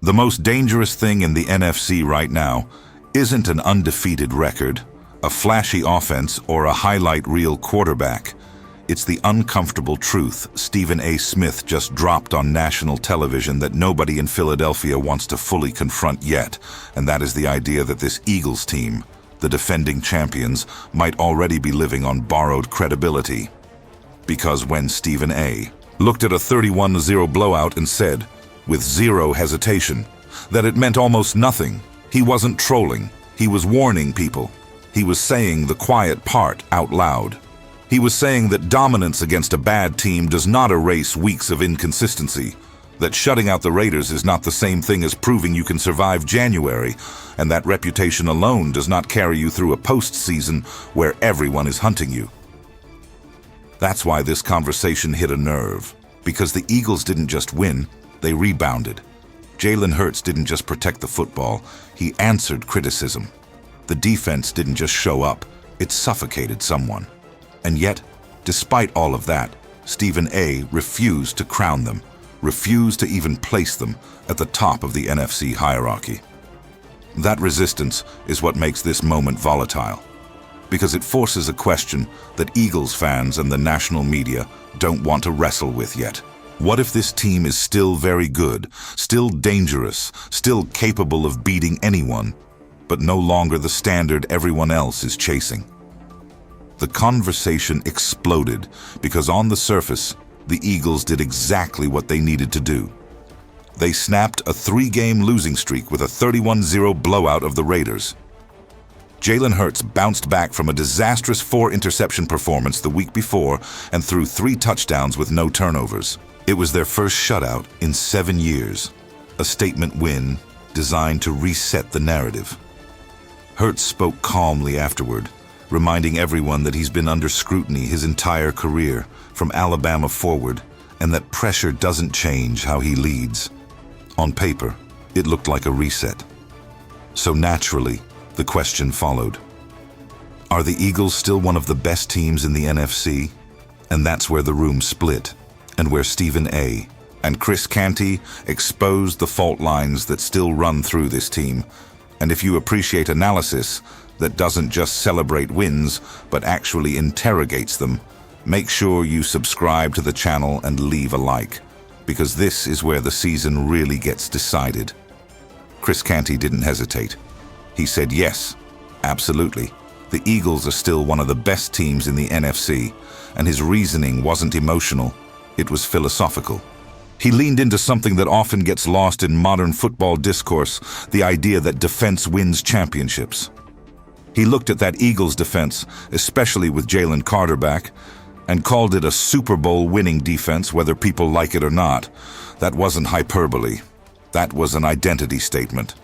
The most dangerous thing in the NFC right now isn't an undefeated record, a flashy offense, or a highlight reel quarterback. It's the uncomfortable truth Stephen A. Smith just dropped on national television that nobody in Philadelphia wants to fully confront yet, and that is the idea that this Eagles team, the defending champions, might already be living on borrowed credibility. Because when Stephen A. looked at a 31-0 blowout and said, with zero hesitation, that it meant almost nothing, he wasn't trolling, he was warning people. He was saying the quiet part out loud. He was saying that dominance against a bad team does not erase weeks of inconsistency, that shutting out the Raiders is not the same thing as proving you can survive January, and that reputation alone does not carry you through a postseason where everyone is hunting you. That's why this conversation hit a nerve, because the Eagles didn't just win, they rebounded. Jalen Hurts didn't just protect the football, he answered criticism. The defense didn't just show up, it suffocated someone. And yet, despite all of that, Stephen A. refused to crown them, refused to even place them at the top of the NFC hierarchy. That resistance is what makes this moment volatile, because it forces a question that Eagles fans and the national media don't want to wrestle with yet. What if this team is still very good, still dangerous, still capable of beating anyone, but no longer the standard everyone else is chasing? The conversation exploded because on the surface, the Eagles did exactly what they needed to do. They snapped a 3-game losing streak with a 31-0 blowout of the Raiders. Jalen Hurts bounced back from a disastrous 4-interception performance the week before and threw 3 touchdowns with no turnovers. It was their first shutout in 7 years, a statement win designed to reset the narrative. Hurts spoke calmly afterward, reminding everyone that he's been under scrutiny his entire career, from Alabama forward, and that pressure doesn't change how he leads. On paper, it looked like a reset. So naturally, the question followed. Are the Eagles still one of the best teams in the NFC? And that's where the room split, and where Stephen A. and Chris Canty exposed the fault lines that still run through this team. And if you appreciate analysis that doesn't just celebrate wins, but actually interrogates them, make sure you subscribe to the channel and leave a like, because this is where the season really gets decided. Chris Canty didn't hesitate. He said yes, absolutely. The Eagles are still one of the best teams in the NFC, and his reasoning wasn't emotional, it was philosophical. He leaned into something that often gets lost in modern football discourse, the idea that defense wins championships. He looked at that Eagles defense, especially with Jalen Carter back, and called it a Super Bowl winning defense, whether people like it or not. That wasn't hyperbole. That was an identity statement.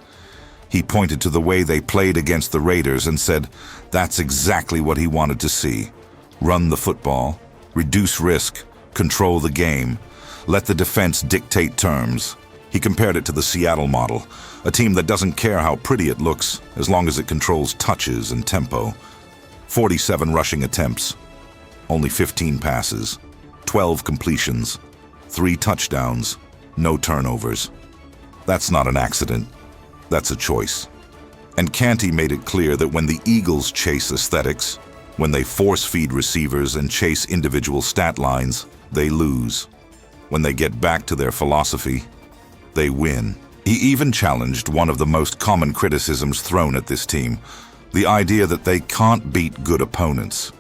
He pointed to the way they played against the Raiders and said that's exactly what he wanted to see. Run the football, reduce risk, control the game, let the defense dictate terms. He compared it to the Seattle model, a team that doesn't care how pretty it looks as long as it controls touches and tempo. 47 rushing attempts, only 15 passes, 12 completions, 3 touchdowns, no turnovers. That's not an accident. That's a choice. And Canty made it clear that when the Eagles chase aesthetics, when they force-feed receivers and chase individual stat lines, they lose. When they get back to their philosophy, they win. He even challenged one of the most common criticisms thrown at this team, the idea that they can't beat good opponents.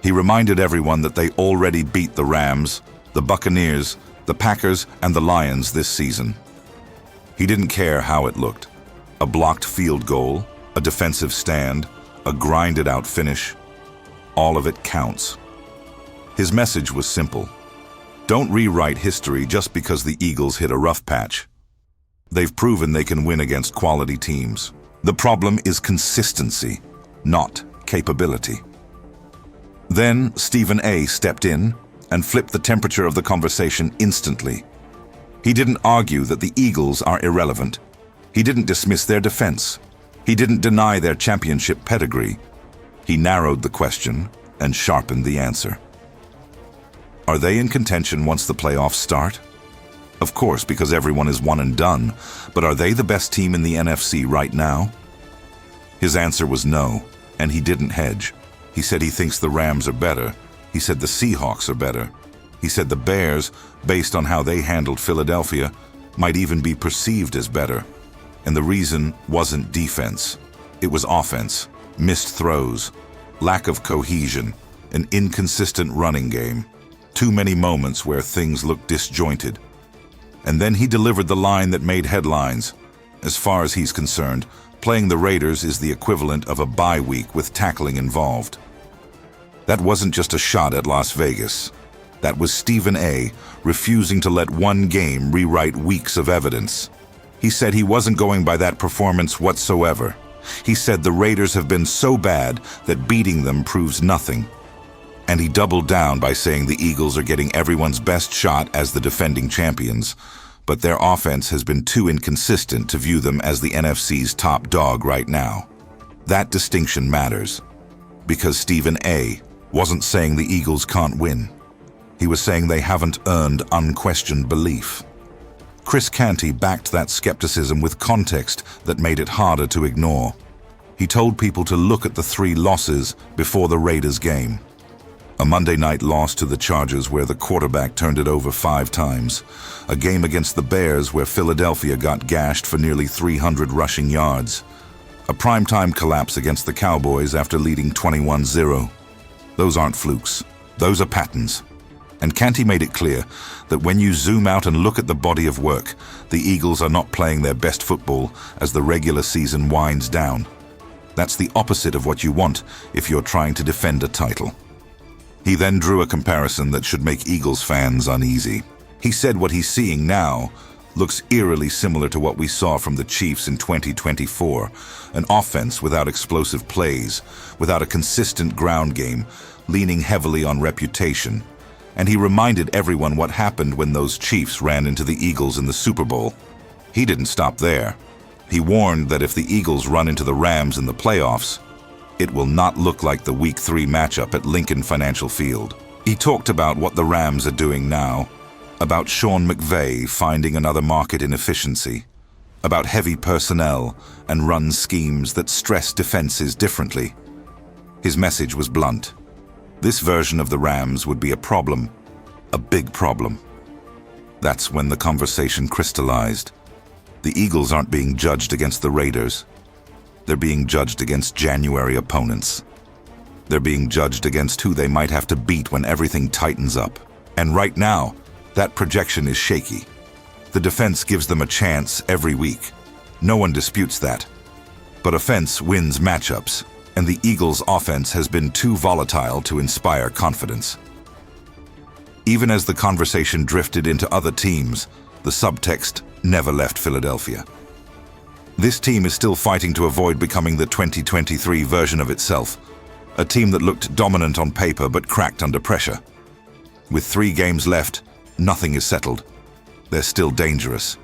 He reminded everyone that they already beat the Rams, the Buccaneers, the Packers, and the Lions this season. He didn't care how it looked. A blocked field goal, a defensive stand, a grinded-out finish. All of it counts. His message was simple. Don't rewrite history just because the Eagles hit a rough patch. They've proven they can win against quality teams. The problem is consistency, not capability. Then Stephen A. stepped in and flipped the temperature of the conversation instantly. He didn't argue that the Eagles are irrelevant. He didn't dismiss their defense. He didn't deny their championship pedigree. He narrowed the question and sharpened the answer. Are they in contention once the playoffs start? Of course, because everyone is one and done, but are they the best team in the NFC right now? His answer was no, and he didn't hedge. He said he thinks the Rams are better. He said the Seahawks are better. He said the Bears, based on how they handled Philadelphia, might even be perceived as better. And the reason wasn't defense. It was offense, missed throws, lack of cohesion, an inconsistent running game, too many moments where things looked disjointed. And then he delivered the line that made headlines. As far as he's concerned, playing the Raiders is the equivalent of a bye week with tackling involved. That wasn't just a shot at Las Vegas. That was Stephen A. refusing to let one game rewrite weeks of evidence. He said he wasn't going by that performance whatsoever. He said the Raiders have been so bad that beating them proves nothing. And he doubled down by saying the Eagles are getting everyone's best shot as the defending champions, but their offense has been too inconsistent to view them as the NFC's top dog right now. That distinction matters, because Stephen A. wasn't saying the Eagles can't win. He was saying they haven't earned unquestioned belief. Chris Canty backed that skepticism with context that made it harder to ignore. He told people to look at the 3 losses before the Raiders game. A Monday night loss to the Chargers where the quarterback turned it over 5 times. A game against the Bears where Philadelphia got gashed for nearly 300 rushing yards. A primetime collapse against the Cowboys after leading 21-0. Those aren't flukes. Those are patterns. And Canty made it clear that when you zoom out and look at the body of work, the Eagles are not playing their best football as the regular season winds down. That's the opposite of what you want if you're trying to defend a title. He then drew a comparison that should make Eagles fans uneasy. He said what he's seeing now looks eerily similar to what we saw from the Chiefs in 2024, an offense without explosive plays, without a consistent ground game, leaning heavily on reputation. And he reminded everyone what happened when those Chiefs ran into the Eagles in the Super Bowl. He didn't stop there. He warned that if the Eagles run into the Rams in the playoffs, it will not look like the Week 3 matchup at Lincoln Financial Field. He talked about what the Rams are doing now, about Sean McVay finding another market in efficiency, about heavy personnel and run schemes that stress defenses differently. His message was blunt. This version of the Rams would be a problem, a big problem. That's when the conversation crystallized. The Eagles aren't being judged against the Raiders. They're being judged against January opponents. They're being judged against who they might have to beat when everything tightens up. And right now, that projection is shaky. The defense gives them a chance every week. No one disputes that. But offense wins matchups, and the Eagles' offense has been too volatile to inspire confidence. Even as the conversation drifted into other teams, the subtext never left Philadelphia. This team is still fighting to avoid becoming the 2023 version of itself, a team that looked dominant on paper but cracked under pressure. With 3 games left, nothing is settled. They're still dangerous.